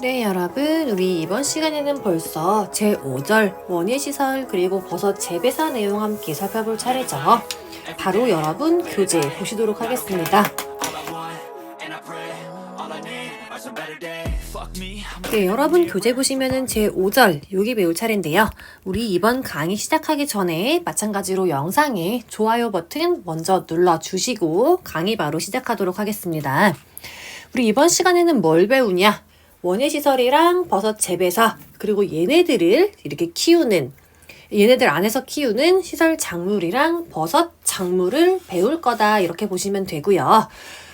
네, 여러분, 우리 이번 시간에는 벌써 제5절 원예시설 그리고 버섯 재배사 내용 함께 살펴볼 차례죠. 바로 여러분 교재 보시도록 하겠습니다. 네, 여러분 교재 보시면은 제5절 여기 배울 차례인데요. 우리 이번 강의 시작하기 전에 마찬가지로 영상에 좋아요 버튼 먼저 눌러주시고 강의 바로 시작하도록 하겠습니다. 우리 이번 시간에는 뭘 배우냐? 원예시설이랑 버섯 재배사 그리고 얘네들을 이렇게 키우는 얘네들 안에서 키우는 시설 작물이랑 버섯 작물을 배울 거다 이렇게 보시면 되고요.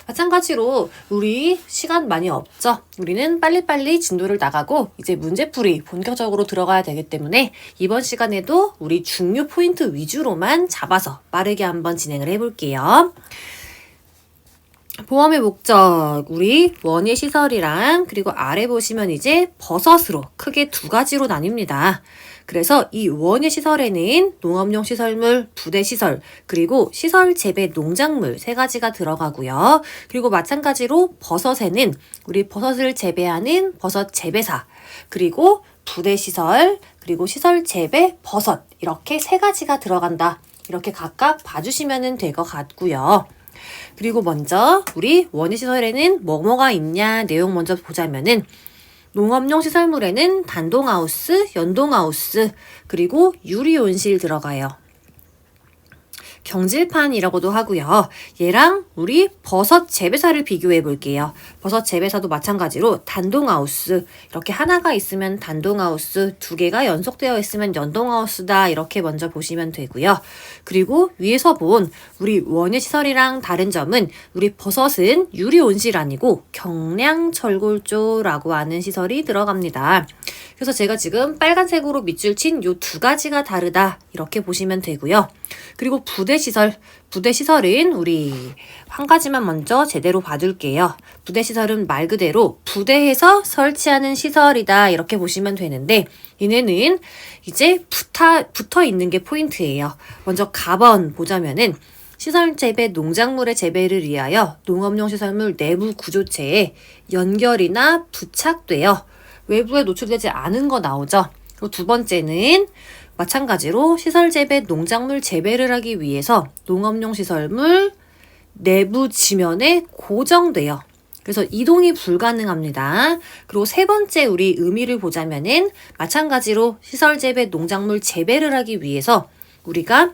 마찬가지로 우리 시간 많이 없죠. 우리는 빨리빨리 진도를 나가고 이제 문제풀이 본격적으로 들어가야 되기 때문에 이번 시간에도 우리 중요 포인트 위주로만 잡아서 빠르게 한번 진행을 해볼게요. 보험의 목적, 우리 원예시설이랑 그리고 아래 보시면 이제 버섯으로 크게 두 가지로 나뉩니다. 그래서 이 원예시설에는 농업용 시설물, 부대시설, 그리고 시설 재배 농작물 세 가지가 들어가고요. 그리고 마찬가지로 버섯에는 우리 버섯을 재배하는 버섯 재배사, 그리고 부대시설, 그리고 시설 재배 버섯 이렇게 세 가지가 들어간다. 이렇게 각각 봐주시면 될 것 같고요. 그리고 먼저 우리 원예시설에는 뭐가 있냐 내용 먼저 보자면은 농업용 시설물에는 단동하우스, 연동하우스, 그리고 유리온실 들어가요. 경질판이라고도 하고요. 얘랑 우리 버섯 재배사를 비교해 볼게요. 버섯 재배사도 마찬가지로 단동하우스 이렇게 하나가 있으면 단동하우스, 두 개가 연속되어 있으면 연동하우스다 이렇게 먼저 보시면 되고요. 그리고 위에서 본 우리 원예시설이랑 다른 점은 우리 버섯은 유리온실 아니고 경량철골조라고 하는 시설이 들어갑니다. 그래서 제가 지금 빨간색으로 밑줄 친 요 두 가지가 다르다 이렇게 보시면 되고요. 그리고 부대시설은 우리 한 가지만 먼저 제대로 봐둘게요. 부대시설은 말 그대로 부대에서 설치하는 시설이다 이렇게 보시면 되는데 얘네는 이제 붙어 있는 게 포인트예요. 먼저 가번 보자면은 시설 재배 농작물의 재배를 위하여 농업용 시설물 내부 구조체에 연결이나 부착되어 외부에 노출되지 않은 거 나오죠. 그리고 두 번째는 마찬가지로 시설 재배 농작물 재배를 하기 위해서 농업용 시설물 내부 지면에 고정돼요. 그래서 이동이 불가능합니다. 그리고 세 번째 우리 의미를 보자면은 마찬가지로 시설 재배 농작물 재배를 하기 위해서 우리가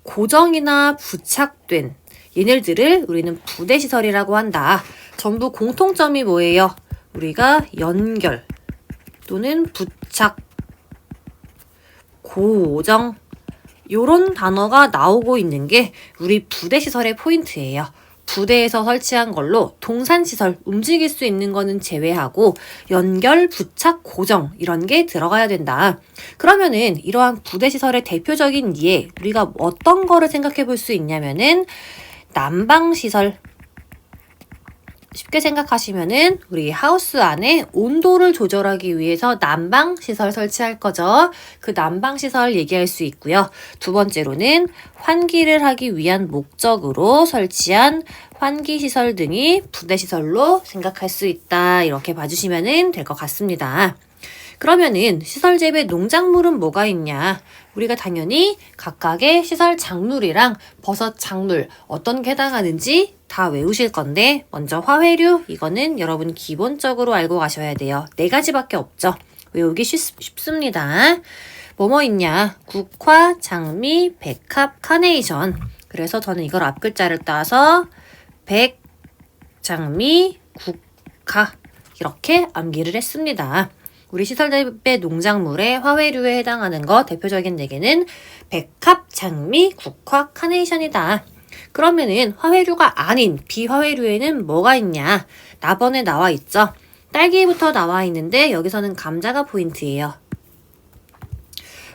고정이나 부착된 얘네들을 우리는 부대시설이라고 한다. 전부 공통점이 뭐예요? 우리가 연결 또는 부착, 고정 요런 단어가 나오고 있는 게 우리 부대시설의 포인트예요. 부대에서 설치한 걸로 동산시설 움직일 수 있는 거는 제외하고 연결, 부착, 고정 이런 게 들어가야 된다. 그러면은 이러한 부대시설의 대표적인 예 우리가 어떤 거를 생각해 볼 수 있냐면은 난방시설 쉽게 생각하시면은 우리 하우스 안에 온도를 조절하기 위해서 난방시설 설치할 거죠. 그 난방시설 얘기할 수 있고요. 두 번째로는 환기를 하기 위한 목적으로 설치한 환기시설 등이 부대시설로 생각할 수 있다. 이렇게 봐주시면 될 것 같습니다. 그러면은 시설 재배 농작물은 뭐가 있냐? 우리가 당연히 각각의 시설 작물이랑 버섯 작물 어떤 게 해당하는지 다 외우실 건데 먼저 화훼류 이거는 여러분 기본적으로 알고 가셔야 돼요. 네 가지밖에 없죠. 외우기 쉽습니다. 뭐뭐 있냐? 국화, 장미, 백합, 카네이션. 그래서 저는 이걸 앞글자를 따서 백, 장미, 국화 이렇게 암기를 했습니다. 우리 시설재배 농작물의 화훼류에 해당하는 거 대표적인 4개는 백합, 장미, 국화, 카네이션이다. 그러면은 화훼류가 아닌 비화훼류에는 뭐가 있냐? 나번에 나와 있죠. 딸기부터 나와 있는데 여기서는 감자가 포인트예요.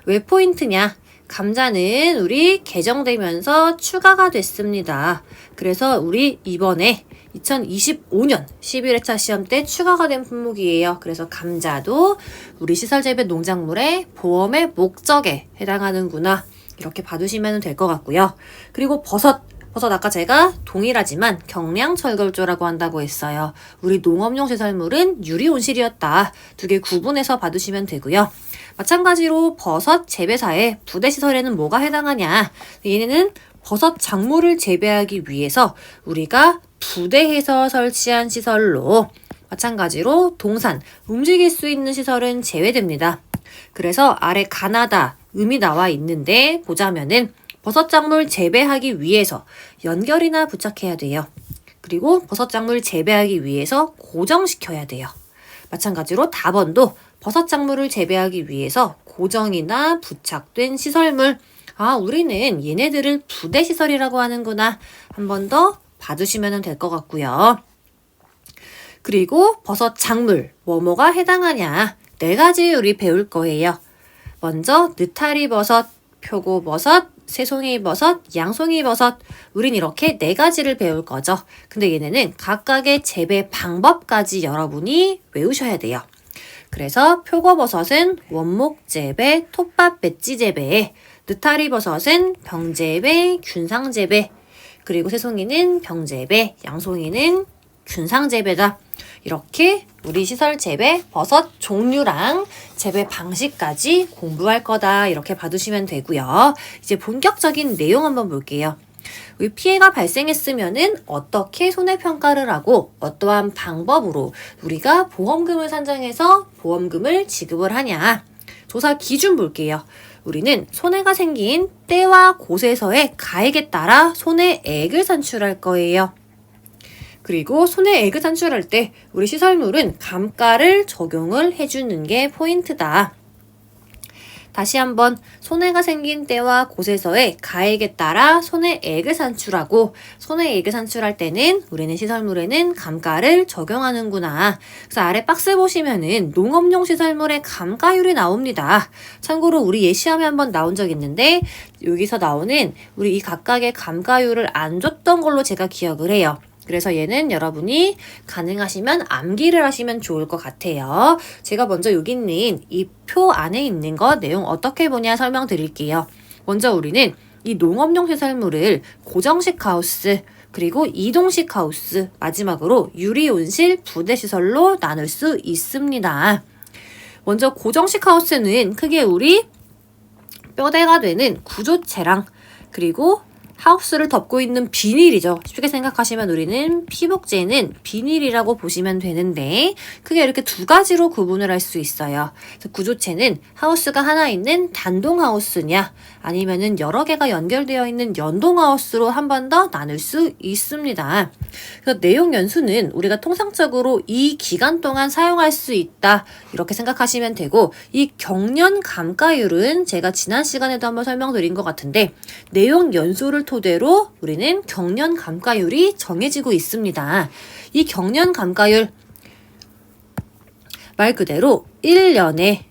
왜 포인트냐? 감자는 우리 개정되면서 추가가 됐습니다. 그래서 우리 이번에 2025년 11회차 시험 때 추가가 된 품목이에요. 그래서 감자도 우리 시설재배 농작물의 보험의 목적에 해당하는구나. 이렇게 봐두시면 될 것 같고요. 그리고 버섯 버섯 아까 제가 동일하지만 경량철골조라고 한다고 했어요. 우리 농업용 시설물은 유리온실이었다. 두 개 구분해서 봐두시면 되고요. 마찬가지로 버섯 재배사의 부대시설에는 뭐가 해당하냐. 얘네는 버섯 작물을 재배하기 위해서 우리가 부대에서 설치한 시설로 마찬가지로 동산, 움직일 수 있는 시설은 제외됩니다. 그래서 아래 가나다, 음이 나와 있는데 보자면은 버섯 작물 재배하기 위해서 연결이나 부착해야 돼요. 그리고 버섯 작물 재배하기 위해서 고정시켜야 돼요. 마찬가지로 답원도 버섯 작물을 재배하기 위해서 고정이나 부착된 시설물. 우리는 얘네들을 부대시설이라고 하는구나. 한 번 더 봐주시면 될 것 같고요. 그리고 버섯 작물, 뭐뭐가 해당하냐. 4가지 우리 배울 거예요. 먼저 느타리 버섯, 표고버섯, 새송이 버섯, 양송이 버섯. 우린 이렇게 4가지를 배울 거죠. 근데 얘네는 각각의 재배 방법까지 여러분이 외우셔야 돼요. 그래서 표고버섯은 원목 재배, 톱밥 배지 재배, 느타리 버섯은 병재배, 균상재배, 그리고 새송이는 병재배, 양송이는 균상재배다. 이렇게 우리 시설 재배 버섯 종류랑 재배 방식까지 공부할 거다. 이렇게 봐두시면 되고요. 이제 본격적인 내용 한번 볼게요. 피해가 발생했으면은 어떻게 손해평가를 하고 어떠한 방법으로 우리가 보험금을 산정해서 보험금을 지급을 하냐. 조사 기준 볼게요. 우리는 손해가 생긴 때와 곳에서의 가액에 따라 손해액을 산출할 거예요. 그리고 손해액을 산출할 때 우리 시설물은 감가를 적용을 해주는 게 포인트다. 다시 한번 손해가 생긴 때와 곳에서의 가액에 따라 손해액을 산출하고 손해액을 산출할 때는 우리는 시설물에는 감가를 적용하는구나. 그래서 아래 박스 보시면은 농업용 시설물의 감가율이 나옵니다. 참고로 우리 예시험에 한번 나온 적 있는데 여기서 나오는 우리 이 각각의 감가율을 안 줬던 걸로 제가 기억을 해요. 그래서 얘는 여러분이 가능하시면 암기를 하시면 좋을 것 같아요. 제가 먼저 여기 있는 이 표 안에 있는 거 내용 어떻게 보냐 설명드릴게요. 먼저 우리는 이 농업용 시설물을 고정식 하우스, 그리고 이동식 하우스, 마지막으로 유리온실, 부대시설로 나눌 수 있습니다. 먼저 고정식 하우스는 크게 우리 뼈대가 되는 구조체랑 그리고 하우스를 덮고 있는 비닐이죠. 쉽게 생각하시면 우리는 피복제는 비닐이라고 보시면 되는데 크게 이렇게 2가지로 구분을 할 수 있어요. 구조체는 하우스가 하나 있는 단동 하우스냐 아니면은 여러 개가 연결되어 있는 연동 하우스로 한 번 더 나눌 수 있습니다. 그래서 내용 연수는 우리가 통상적으로 이 기간 동안 사용할 수 있다 이렇게 생각하시면 되고 이 경련 감가율은 제가 지난 시간에도 한번 설명드린 것 같은데 내용 연수를 토대로 우리는 경련 감가율이 정해지고 있습니다. 이 경련 감가율 말 그대로 1년에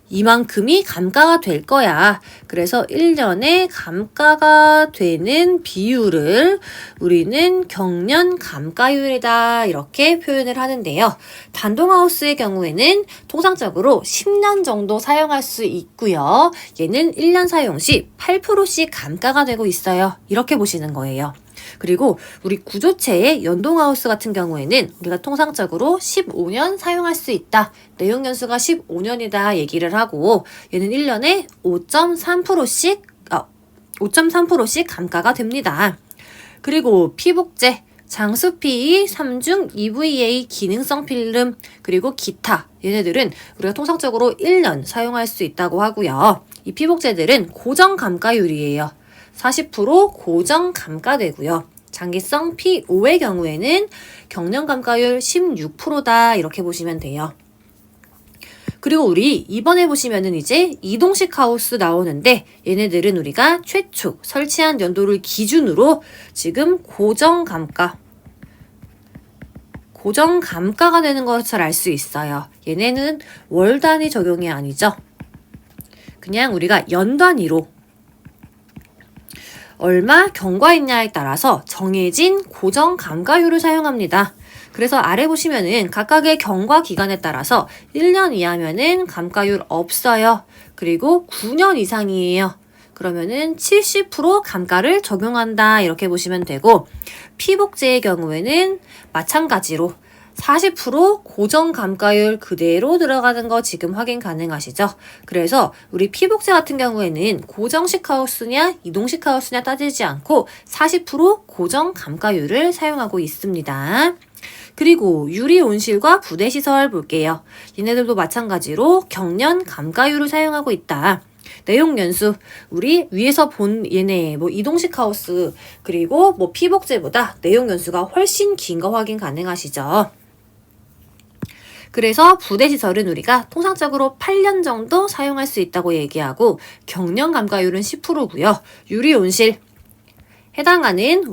이만큼이 감가가 될 거야. 그래서 1년에 감가가 되는 비율을 우리는 경련 감가율이다 이렇게 표현을 하는데요. 단동하우스의 경우에는 통상적으로 10년 정도 사용할 수 있고요. 얘는 1년 사용 시 8%씩 감가가 되고 있어요. 이렇게 보시는 거예요. 그리고 우리 구조체의 연동하우스 같은 경우에는 우리가 통상적으로 15년 사용할 수 있다. 내용 연수가 15년이다 얘기를 하고 얘는 1년에 5.3%씩 감가가 됩니다. 그리고 피복제, 장수-PE, 3중, EVA, 기능성 필름, 그리고 기타 얘네들은 우리가 통상적으로 1년 사용할 수 있다고 하고요. 이 피복제들은 고정 감가율이에요. 40% 고정 감가되고요. 장기성 P5의 경우에는 경련 감가율 16%다 이렇게 보시면 돼요. 그리고 우리 이번에 보시면은 이제 이동식 하우스 나오는데 얘네들은 우리가 최초 설치한 연도를 기준으로 지금 고정 감가가 되는 것을 알 수 있어요. 얘네는 월 단위 적용이 아니죠. 그냥 우리가 연 단위로 얼마 경과했냐에 따라서 정해진 고정 감가율을 사용합니다. 그래서 아래 보시면은 각각의 경과 기간에 따라서 1년 이하면은 감가율 없어요. 그리고 9년 이상이에요. 그러면은 70% 감가를 적용한다 이렇게 보시면 되고, 피복제의 경우에는 마찬가지로 40% 고정 감가율 그대로 들어가는 거 지금 확인 가능하시죠? 그래서 우리 피복제 같은 경우에는 고정식 하우스냐 이동식 하우스냐 따지지 않고 40% 고정 감가율을 사용하고 있습니다. 그리고 유리 온실과 부대 시설 볼게요. 얘네들도 마찬가지로 경련 감가율을 사용하고 있다. 내용 연수, 우리 위에서 본 얘네 이동식 하우스 그리고 피복제보다 내용 연수가 훨씬 긴 거 확인 가능하시죠? 그래서 부대 시설은 우리가 통상적으로 8년 정도 사용할 수 있다고 얘기하고, 경련 감가율은 10%고요. 유리 온실 해당하는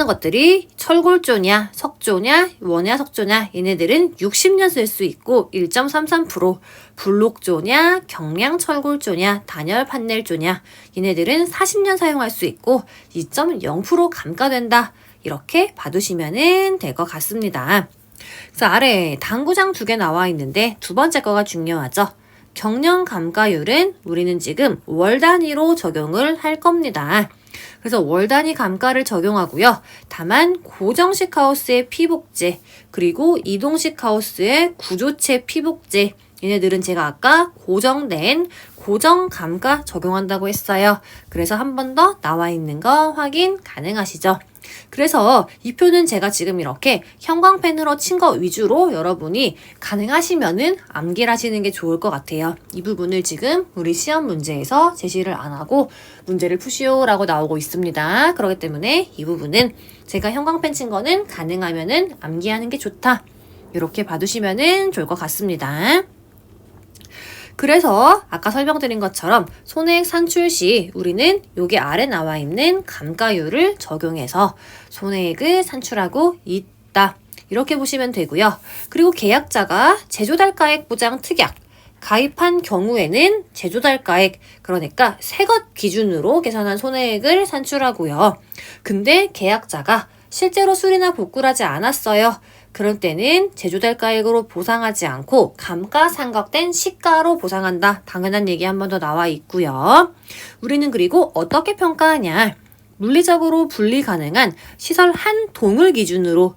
것들이 철골조냐, 석조냐, 원야 석조냐, 얘네들은 60년 쓸 수 있고 1.33%, 블록조냐, 경량 철골조냐, 단열 판넬조냐, 얘네들은 40년 사용할 수 있고 2.0% 감가된다. 이렇게 봐두시면 될 것 같습니다. 그래서 아래에 당구장 2개 나와 있는데 두 번째 거가 중요하죠. 경련 감가율은 우리는 지금 월 단위로 적용을 할 겁니다. 그래서 월 단위 감가를 적용하고요. 다만 고정식 하우스의 피복제 그리고 이동식 하우스의 구조체 피복제, 얘네들은 제가 아까 고정된 고정 감가 적용한다고 했어요. 그래서 한 번 더 나와 있는 거 확인 가능하시죠? 그래서 이 표는 제가 지금 이렇게 형광펜으로 친 거 위주로 여러분이 가능하시면은 암기를 하시는 게 좋을 것 같아요. 이 부분을 지금 우리 시험 문제에서 제시를 안 하고 문제를 푸시오라고 나오고 있습니다. 그렇기 때문에 이 부분은 제가 형광펜 친 거는 가능하면은 암기하는 게 좋다. 이렇게 봐두시면은 좋을 것 같습니다. 그래서 아까 설명드린 것처럼 손해액 산출 시 우리는 여기 아래 나와 있는 감가율을 적용해서 손해액을 산출하고 있다. 이렇게 보시면 되고요. 그리고 계약자가 제조달가액 보장 특약 가입한 경우에는 제조달가액, 그러니까 새것 기준으로 계산한 손해액을 산출하고요. 근데 계약자가 실제로 수리나 복구를 하지 않았어요. 그럴 때는 제조달가액으로 보상하지 않고 감가상각된 시가로 보상한다. 당연한 얘기 한 번 더 나와 있고요. 우리는 그리고 어떻게 평가하냐. 물리적으로 분리 가능한 시설 한 동을 기준으로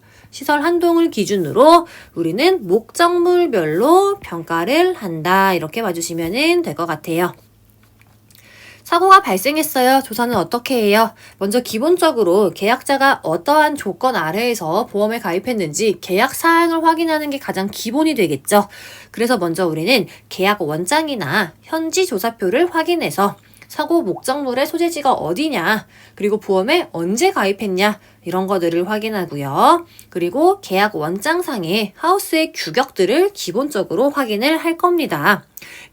우리는 목적물별로 평가를 한다. 이렇게 봐주시면 될 것 같아요. 사고가 발생했어요. 조사는 어떻게 해요? 먼저 기본적으로 계약자가 어떠한 조건 아래에서 보험에 가입했는지 계약 사항을 확인하는 게 가장 기본이 되겠죠. 그래서 먼저 우리는 계약 원장이나 현지 조사표를 확인해서 사고 목적물의 소재지가 어디냐, 그리고 보험에 언제 가입했냐, 이런 것들을 확인하고요. 그리고 계약 원장상의 하우스의 규격들을 기본적으로 확인을 할 겁니다.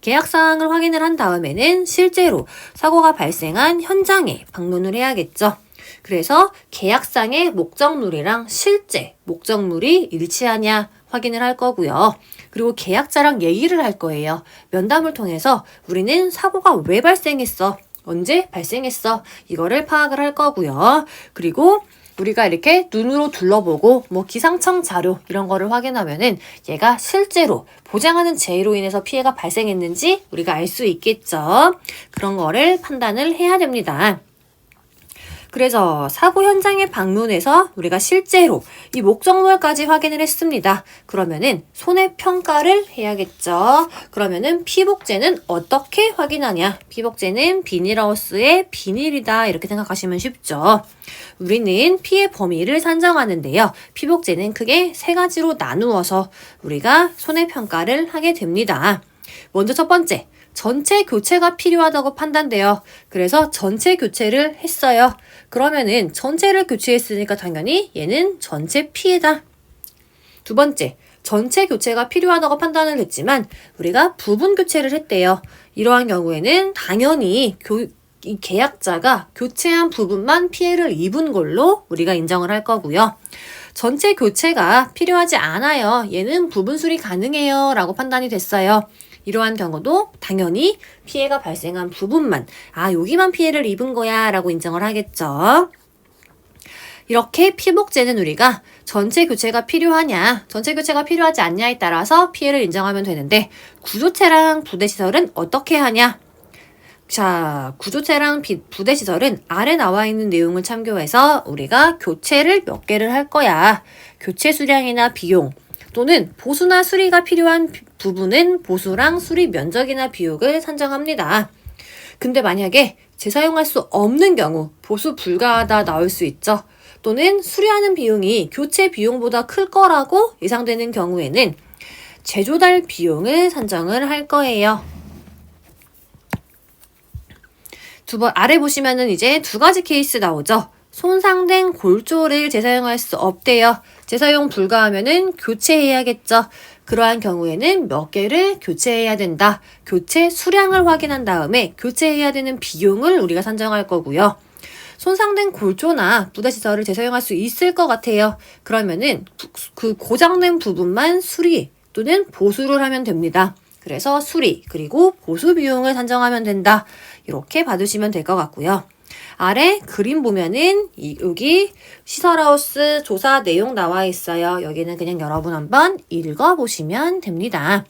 계약 사항을 확인을 한 다음에는 실제로 사고가 발생한 현장에 방문을 해야겠죠. 그래서 계약상의 목적물이랑 실제 목적물이 일치하냐 확인을 할 거고요. 그리고 계약자랑 얘기를 할 거예요. 면담을 통해서 우리는 사고가 왜 발생했어? 언제 발생했어? 이거를 파악을 할 거고요. 그리고 우리가 이렇게 눈으로 둘러보고 기상청 자료 이런 거를 확인하면은 얘가 실제로 보장하는 재해로 인해서 피해가 발생했는지 우리가 알 수 있겠죠. 그런 거를 판단을 해야 됩니다. 그래서 사고 현장에 방문해서 우리가 실제로 이 목적물까지 확인을 했습니다. 그러면은 손해평가를 해야겠죠. 그러면은 피복제는 어떻게 확인하냐? 피복제는 비닐하우스의 비닐이다. 이렇게 생각하시면 쉽죠. 우리는 피해 범위를 산정하는데요. 피복제는 크게 3가지로 나누어서 우리가 손해평가를 하게 됩니다. 먼저 첫 번째. 전체 교체가 필요하다고 판단돼요. 그래서 전체 교체를 했어요. 그러면은 전체를 교체했으니까 당연히 얘는 전체 피해다. 두 번째, 전체 교체가 필요하다고 판단을 했지만 우리가 부분 교체를 했대요. 이러한 경우에는 당연히 이 계약자가 교체한 부분만 피해를 입은 걸로 우리가 인정을 할 거고요. 전체 교체가 필요하지 않아요. 얘는 부분 수리 가능해요. 라고 판단이 됐어요. 이러한 경우도 당연히 피해가 발생한 부분만, 여기만 피해를 입은 거야 라고 인정을 하겠죠. 이렇게 피복제는 우리가 전체 교체가 필요하냐, 전체 교체가 필요하지 않냐에 따라서 피해를 인정하면 되는데, 구조체랑 부대시설은 어떻게 하냐? 자, 구조체랑 부대시설은 아래 나와 있는 내용을 참고해서 우리가 교체를 몇 개를 할 거야. 교체 수량이나 비용 또는 보수나 수리가 필요한 부분은 보수랑 수리 면적이나 비용을 산정합니다. 근데 만약에 재사용할 수 없는 경우 보수 불가하다 나올 수 있죠. 또는 수리하는 비용이 교체 비용보다 클 거라고 예상되는 경우에는 재조달 비용을 산정을 할 거예요. 아래 보시면은 이제 두 가지 케이스 나오죠. 손상된 골조를 재사용할 수 없대요. 재사용 불가하면은 교체해야겠죠. 그러한 경우에는 몇 개를 교체해야 된다. 교체 수량을 확인한 다음에 교체해야 되는 비용을 우리가 산정할 거고요. 손상된 골조나 부대시설을 재사용할 수 있을 것 같아요. 그러면은 그 고장된 부분만 수리 또는 보수를 하면 됩니다. 그래서 수리 그리고 보수 비용을 산정하면 된다. 이렇게 받으시면 될 것 같고요. 아래 그림 보면은 여기 시설하우스 조사 내용 나와 있어요. 여기는 그냥 여러분 한번 읽어보시면 됩니다.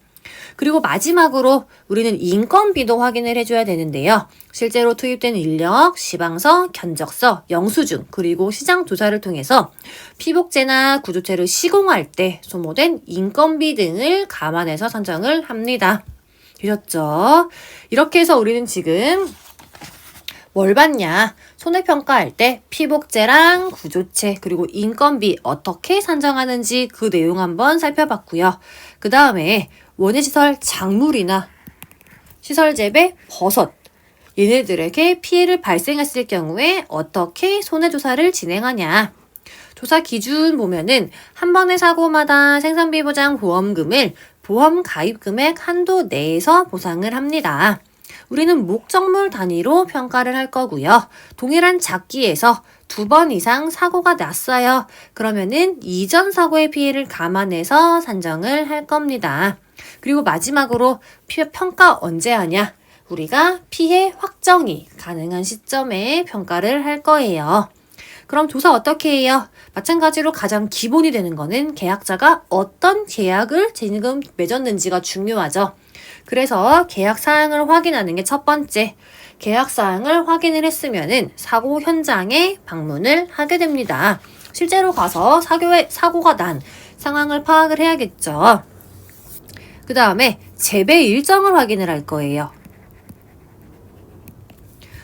그리고 마지막으로 우리는 인건비도 확인을 해줘야 되는데요. 실제로 투입된 인력, 시방서, 견적서, 영수증, 그리고 시장 조사를 통해서 피복제나 구조체를 시공할 때 소모된 인건비 등을 감안해서 산정을 합니다. 되셨죠? 이렇게 해서 우리는 지금 뭘 봤냐? 손해평가할 때 피복제랑 구조체 그리고 인건비 어떻게 산정하는지 그 내용 한번 살펴봤고요. 그 다음에 원예시설 작물이나 시설재배 버섯 얘네들에게 피해를 발생했을 경우에 어떻게 손해조사를 진행하냐. 조사 기준 보면은 한 번의 사고마다 생산비 보장 보험금을 보험 가입 금액 한도 내에서 보상을 합니다. 우리는 목적물 단위로 평가를 할 거고요. 동일한 작기에서 2번 이상 사고가 났어요. 그러면은 이전 사고의 피해를 감안해서 산정을 할 겁니다. 그리고 마지막으로 평가 언제 하냐? 우리가 피해 확정이 가능한 시점에 평가를 할 거예요. 그럼 조사 어떻게 해요? 마찬가지로 가장 기본이 되는 거는 계약자가 어떤 계약을 지금 맺었는지가 중요하죠. 그래서 계약 사항을 확인하는 게 첫 번째. 계약 사항을 확인을 했으면은 사고 현장에 방문을 하게 됩니다. 실제로 가서 사고가 난 상황을 파악을 해야겠죠. 그 다음에 재배 일정을 확인을 할 거예요.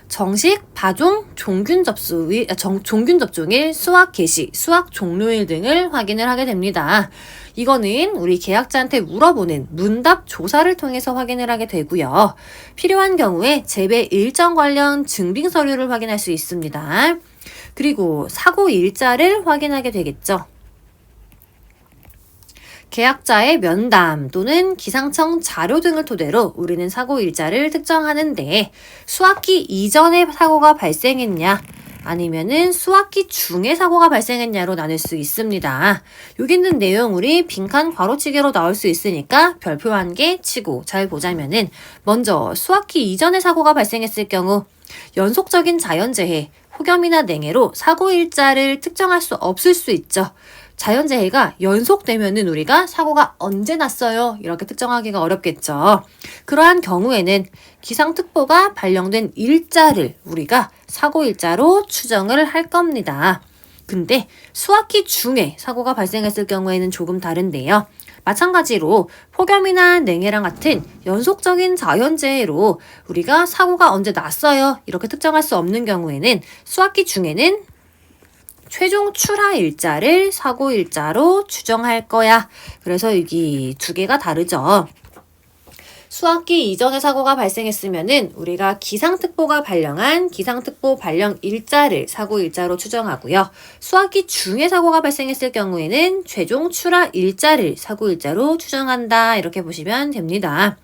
정식, 파종, 종균 접종일, 수확 개시, 수확 종료일 등을 확인을 하게 됩니다. 이거는 우리 계약자한테 물어보는 문답 조사를 통해서 확인을 하게 되고요. 필요한 경우에 재배 일정 관련 증빙 서류를 확인할 수 있습니다. 그리고 사고 일자를 확인하게 되겠죠. 계약자의 면담 또는 기상청 자료 등을 토대로 우리는 사고 일자를 특정하는데 수학기 이전에 사고가 발생했냐 아니면은 수학기 중에 사고가 발생했냐로 나눌 수 있습니다. 여기 있는 내용 우리 빈칸 괄호치기로 나올 수 있으니까 별표 한 개 치고 잘 보자면은 먼저 수학기 이전에 사고가 발생했을 경우 연속적인 자연재해, 폭염이나 냉해로 사고 일자를 특정할 수 없을 수 있죠. 자연재해가 연속되면은 우리가 사고가 언제 났어요? 이렇게 특정하기가 어렵겠죠. 그러한 경우에는 기상특보가 발령된 일자를 우리가 사고 일자로 추정을 할 겁니다. 근데 수학기 중에 사고가 발생했을 경우에는 조금 다른데요. 마찬가지로 폭염이나 냉해랑 같은 연속적인 자연재해로 우리가 사고가 언제 났어요? 이렇게 특정할 수 없는 경우에는 수학기 중에는 최종 출하 일자를 사고 일자로 추정할 거야. 그래서 여기 두 개가 다르죠. 수학기 이전에 사고가 발생했으면은 우리가 기상특보가 발령한 기상특보 발령 일자를 사고 일자로 추정하고요. 수학기 중에 사고가 발생했을 경우에는 최종 출하 일자를 사고 일자로 추정한다. 이렇게 보시면 됩니다.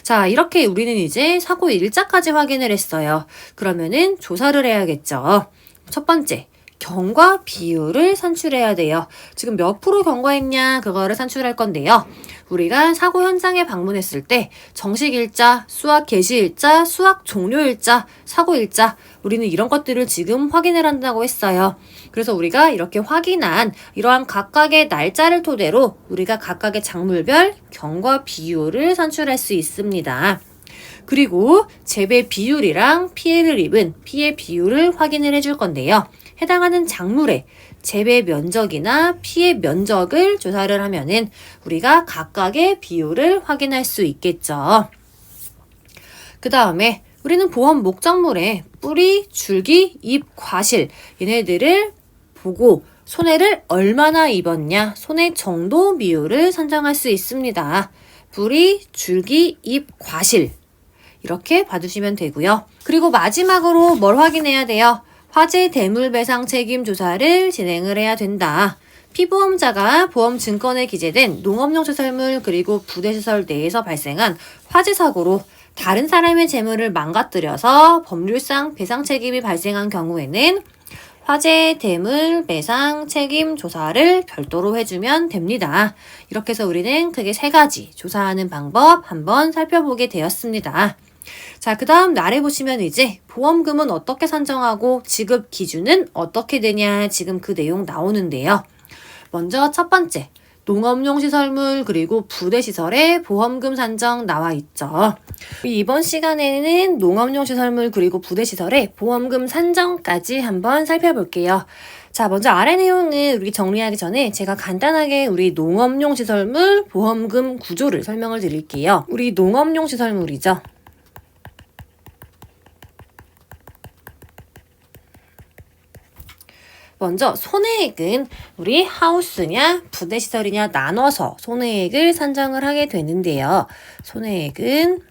자, 이렇게 우리는 이제 사고 일자까지 확인을 했어요. 그러면은 조사를 해야겠죠. 첫 번째. 경과 비율을 산출해야 돼요. 지금 몇 프로 경과했냐 그거를 산출할 건데요. 우리가 사고 현장에 방문했을 때 정식 일자, 수학 개시 일자, 수학 종료 일자, 사고 일자 우리는 이런 것들을 지금 확인을 한다고 했어요. 그래서 우리가 이렇게 확인한 이러한 각각의 날짜를 토대로 우리가 각각의 작물별 경과 비율을 산출할 수 있습니다. 그리고 재배 비율이랑 피해를 입은 피해 비율을 확인을 해줄 건데요. 해당하는 작물의 재배 면적이나 피해 면적을 조사를 하면은 우리가 각각의 비율을 확인할 수 있겠죠. 그 다음에 우리는 보험 목작물의 뿌리, 줄기, 잎, 과실 얘네들을 보고 손해를 얼마나 입었냐, 손해 정도 비율을 산정할 수 있습니다. 뿌리, 줄기, 잎, 과실 이렇게 봐주시면 되고요. 그리고 마지막으로 뭘 확인해야 돼요? 화재 대물 배상 책임 조사를 진행을 해야 된다. 피보험자가 보험증권에 기재된 농업용 시설물 그리고 부대시설 내에서 발생한 화재 사고로 다른 사람의 재물을 망가뜨려서 법률상 배상 책임이 발생한 경우에는 화재 대물 배상 책임 조사를 별도로 해주면 됩니다. 이렇게 해서 우리는 크게 3가지 조사하는 방법 한번 살펴보게 되었습니다. 자, 그 다음 아래 보시면 이제 보험금은 어떻게 산정하고 지급 기준은 어떻게 되냐, 지금 그 내용 나오는데요. 먼저 첫 번째, 농업용 시설물 그리고 부대시설의 보험금 산정 나와 있죠. 이번 시간에는 농업용 시설물 그리고 부대시설의 보험금 산정까지 한번 살펴볼게요. 자, 먼저 아래 내용을 우리 정리하기 전에 제가 간단하게 우리 농업용 시설물 보험금 구조를 설명을 드릴게요. 우리 농업용 시설물이죠. 먼저 손해액은 우리 하우스냐 부대시설이냐 나눠서 손해액을 산정을 하게 되는데요. 손해액은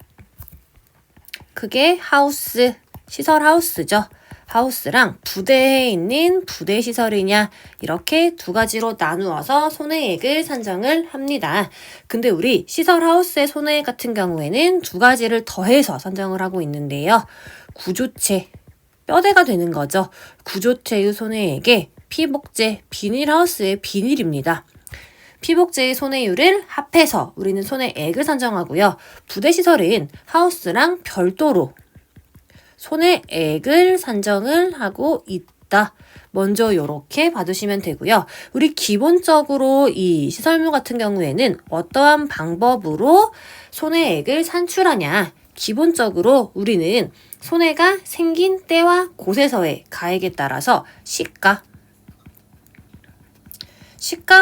크게 하우스, 시설 하우스죠. 하우스랑 부대에 있는 부대시설이냐 이렇게 2가지로 나누어서 손해액을 산정을 합니다. 근데 우리 시설 하우스의 손해액 같은 경우에는 2가지를 더해서 산정을 하고 있는데요. 구조체, 뼈대가 되는 거죠. 구조체의 손해액에 피복제, 비닐하우스의 비닐입니다. 피복제의 손해율을 합해서 우리는 손해액을 산정하고요. 부대시설은 하우스랑 별도로 손해액을 산정을 하고 있다. 먼저 이렇게 봐두시면 되고요. 우리 기본적으로 이 시설물 같은 경우에는 어떠한 방법으로 손해액을 산출하냐. 기본적으로 우리는 손해가 생긴 때와 곳에서의 가액에 따라서 시가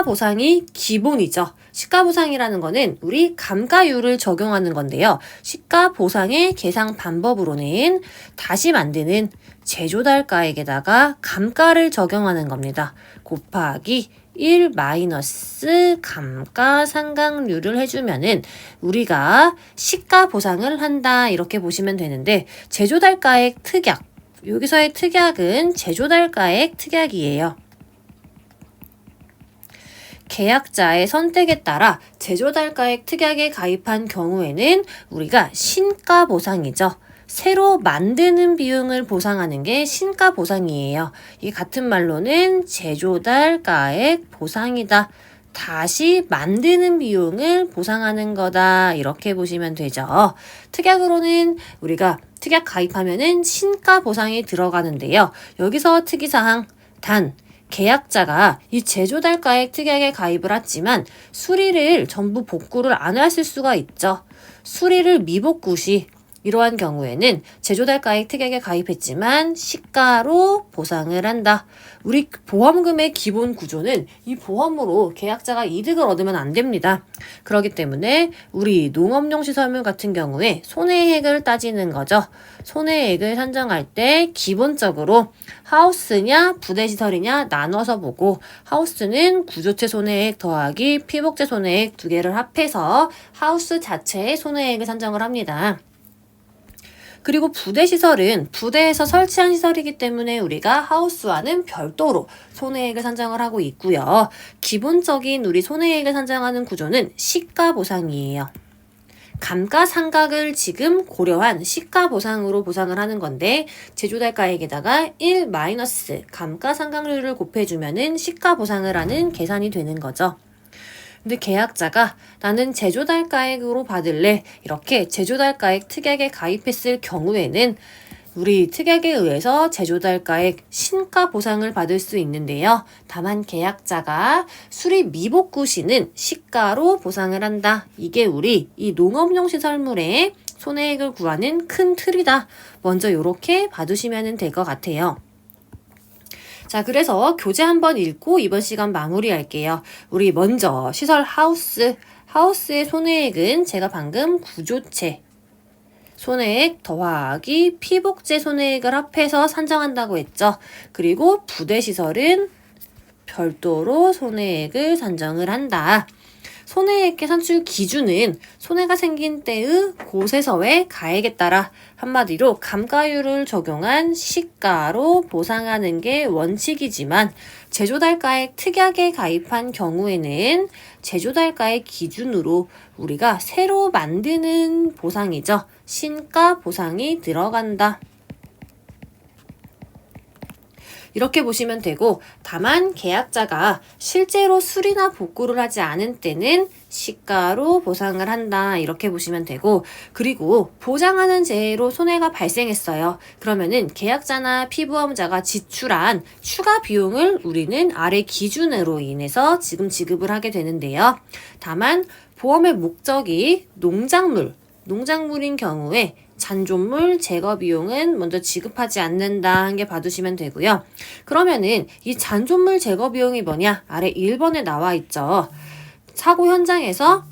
보상이 기본이죠. 시가 보상이라는 거는 우리 감가율을 적용하는 건데요. 시가 보상의 계산 방법으로는 다시 만드는 제조달가액에다가 감가를 적용하는 겁니다. 곱하기 1 마이너스 감가상각률을 해주면은 우리가 시가 보상을 한다 이렇게 보시면 되는데, 제조달가액 특약, 여기서의 특약은 제조달가액 특약이에요. 계약자의 선택에 따라 제조달가액 특약에 가입한 경우에는 우리가 신가 보상이죠. 새로 만드는 비용을 보상하는 게 신가 보상이에요. 이 같은 말로는 제조달가액 보상이다. 다시 만드는 비용을 보상하는 거다. 이렇게 보시면 되죠. 특약으로는 우리가 특약 가입하면은 신가 보상이 들어가는데요. 여기서 특이사항, 단 계약자가 이 제조달가액 특약에 가입을 했지만 수리를 전부 복구를 안 했을 수가 있죠. 수리를 미복구 시 이러한 경우에는 제조달가액 특약에 가입했지만 시가로 보상을 한다. 우리 보험금의 기본 구조는 이 보험으로 계약자가 이득을 얻으면 안 됩니다. 그렇기 때문에 우리 농업용 시설물 같은 경우에 손해액을 따지는 거죠. 손해액을 산정할 때 기본적으로 하우스냐 부대시설이냐 나눠서 보고, 하우스는 구조체 손해액 더하기 피복제 손해액 2개를 합해서 하우스 자체의 손해액을 산정을 합니다. 그리고 부대시설은 부대에서 설치한 시설이기 때문에 우리가 하우스와는 별도로 손해액을 산정을 하고 있고요. 기본적인 우리 손해액을 산정하는 구조는 시가 보상이에요. 감가상각을 지금 고려한 시가 보상으로 보상을 하는 건데, 제조달가액에다가 1 마이너스 감가상각률을 곱해주면은 시가 보상을 하는 계산이 되는 거죠. 근데 계약자가 나는 제조달가액으로 받을래, 이렇게 제조달가액 특약에 가입했을 경우에는 우리 특약에 의해서 제조달가액 신가 보상을 받을 수 있는데요. 다만 계약자가 수리 미복구 시는 시가로 보상을 한다. 이게 우리 이 농업용 시설물의 손해액을 구하는 큰 틀이다. 먼저 이렇게 봐두시면 될 것 같아요. 자, 그래서 교재 한번 읽고 이번 시간 마무리할게요. 우리 먼저 시설 하우스의 손해액은 제가 방금 구조체 손해액 더하기 피복제 손해액을 합해서 산정한다고 했죠. 그리고 부대시설은 별도로 손해액을 산정을 한다. 손해액의 산출 기준은 손해가 생긴 때의 고세서의 가액에 따라 한마디로 감가율을 적용한 시가로 보상하는 게 원칙이지만 제조달가액 특약에 가입한 경우에는 제조달가액 기준으로 우리가 새로 만드는 보상이죠. 신가 보상이 들어간다. 이렇게 보시면 되고, 다만 계약자가 실제로 수리나 복구를 하지 않은 때는 시가로 보상을 한다. 이렇게 보시면 되고, 그리고 보장하는 재해로 손해가 발생했어요. 그러면은 계약자나 피보험자가 지출한 추가 비용을 우리는 아래 기준으로 인해서 지금 지급을 하게 되는데요. 다만 보험의 목적이 농작물인 경우에 잔존물 제거 비용은 먼저 지급하지 않는다 한 게 봐두시면 되고요. 그러면은 이 잔존물 제거 비용이 뭐냐? 아래 1번에 나와 있죠. 사고 현장에서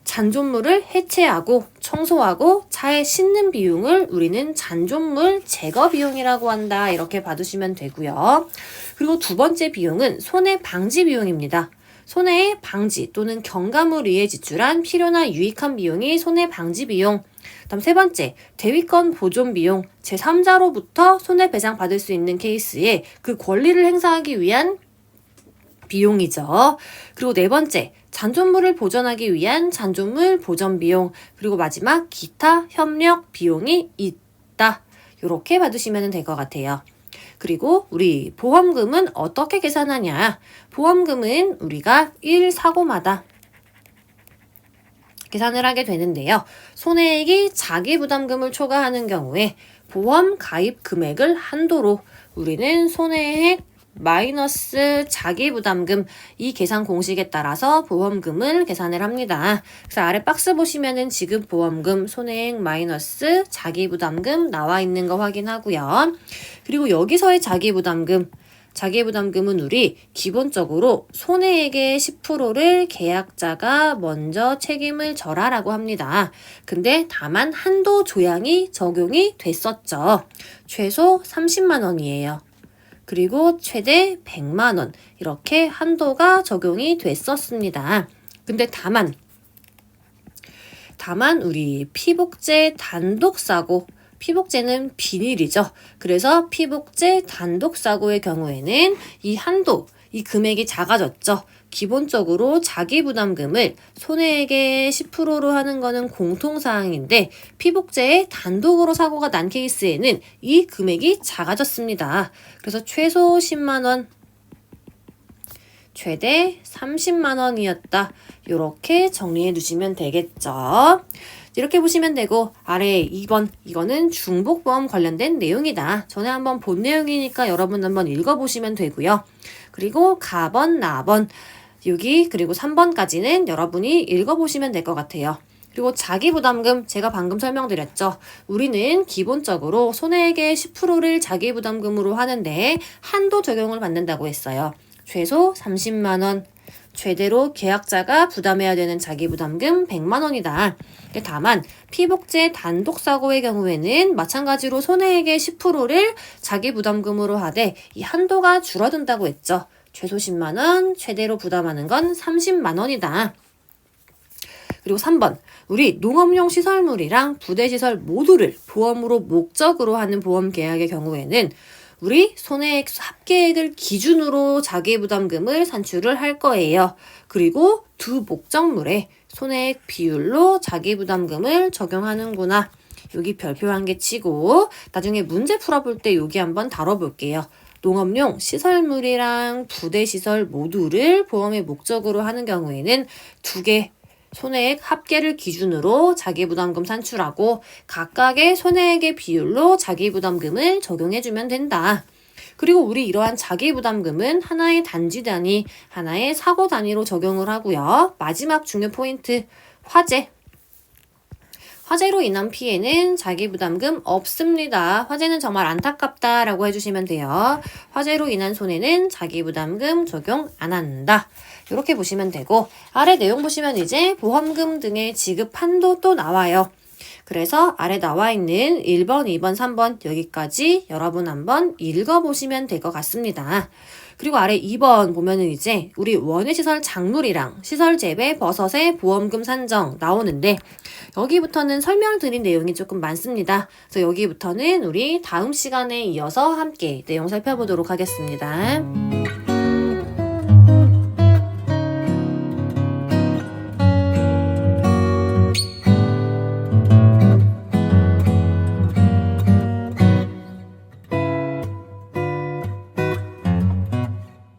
잔존물을 해체하고 청소하고 차에 싣는 비용을 우리는 잔존물 제거 비용이라고 한다. 이렇게 봐두시면 되고요. 그리고 두 번째 비용은 손해 방지 비용입니다. 손해의 방지 또는 경감을 위해 지출한 필요나 유익한 비용이 손해 방지 비용. 다음 세 번째, 대위권 보존 비용. 제3자로부터 손해배상 받을 수 있는 케이스에 그 권리를 행사하기 위한 비용이죠. 그리고 네 번째, 잔존물을 보존하기 위한 잔존물 보전 비용. 그리고 마지막, 기타 협력 비용이 있다. 이렇게 봐두시면 될 것 같아요. 그리고 우리 보험금은 어떻게 계산하냐? 보험금은 우리가 1사고마다 계산을 하게 되는데요. 손해액이 자기부담금을 초과하는 경우에 보험 가입 금액을 한도로 우리는 손해액 마이너스 자기부담금 이 계산 공식에 따라서 보험금을 계산을 합니다. 그래서 아래 박스 보시면은 지급 보험금 손해액 마이너스 자기부담금 나와 있는 거 확인하고요. 그리고 여기서의 자기부담금은 우리 기본적으로 손해액의 10%를 계약자가 먼저 책임을 져라라고 합니다. 근데 다만 한도 조항이 적용이 됐었죠. 최소 30만 원이에요. 그리고 최대 100만 원 이렇게 한도가 적용이 됐었습니다. 근데 다만 우리 피복제 단독사고 피복제는 비닐이죠. 그래서 피복제 단독사고의 경우에는 이 한도, 이 금액이 작아졌죠. 기본적으로 자기부담금을 손해액의 10%로 하는 거는 공통사항인데 피복제에 단독으로 사고가 난 케이스에는 이 금액이 작아졌습니다. 그래서 최소 10만 원, 최대 30만 원이었다. 이렇게 정리해 두시면 되겠죠. 이렇게 보시면 되고 아래 2번 이거는 중복보험 관련된 내용이다. 전에 한번 본 내용이니까 여러분 한번 읽어보시면 되고요. 그리고 가번, 나번 여기 그리고 3번까지는 여러분이 읽어보시면 될 것 같아요. 그리고 자기부담금 제가 방금 설명드렸죠. 우리는 기본적으로 손해액의 10%를 자기부담금으로 하는데 한도 적용을 받는다고 했어요. 최소 30만 원. 최대로 계약자가 부담해야 되는 자기부담금 100만 원이다. 다만 피복제 단독사고의 경우에는 마찬가지로 손해액의 10%를 자기부담금으로 하되 이 한도가 줄어든다고 했죠. 최소 10만 원, 최대로 부담하는 건 30만 원이다. 그리고 3번, 우리 농업용 시설물이랑 부대시설 모두를 보험으로 목적으로 하는 보험 계약의 경우에는 우리 손해액 합계액을 기준으로 자기부담금을 산출을 할 거예요. 그리고 두 목적물에 손해액 비율로 자기부담금을 적용하는구나. 여기 별표 한 개 치고 나중에 문제 풀어볼 때 여기 한번 다뤄볼게요. 농업용 시설물이랑 부대시설 모두를 보험의 목적으로 하는 경우에는 두 개 손해액 합계를 기준으로 자기부담금 산출하고 각각의 손해액의 비율로 자기부담금을 적용해주면 된다. 그리고 우리 이러한 자기부담금은 하나의 단지 단위, 하나의 사고 단위로 적용을 하고요. 마지막 중요 포인트, 화재. 화재로 인한 피해는 자기부담금 없습니다. 화재는 정말 안타깝다 라고 해주시면 돼요. 화재로 인한 손해는 자기부담금 적용 안 한다. 이렇게 보시면 되고, 아래 내용 보시면 이제 보험금 등의 지급 한도 또 나와요. 그래서 아래 나와 있는 1번, 2번, 3번 여기까지 여러분 한번 읽어보시면 될 것 같습니다. 그리고 아래 2번 보면은 이제 우리 원예시설 작물이랑 시설 재배 버섯의 보험금 산정 나오는데 여기부터는 설명드린 내용이 조금 많습니다. 그래서 여기부터는 우리 다음 시간에 이어서 함께 내용 살펴보도록 하겠습니다.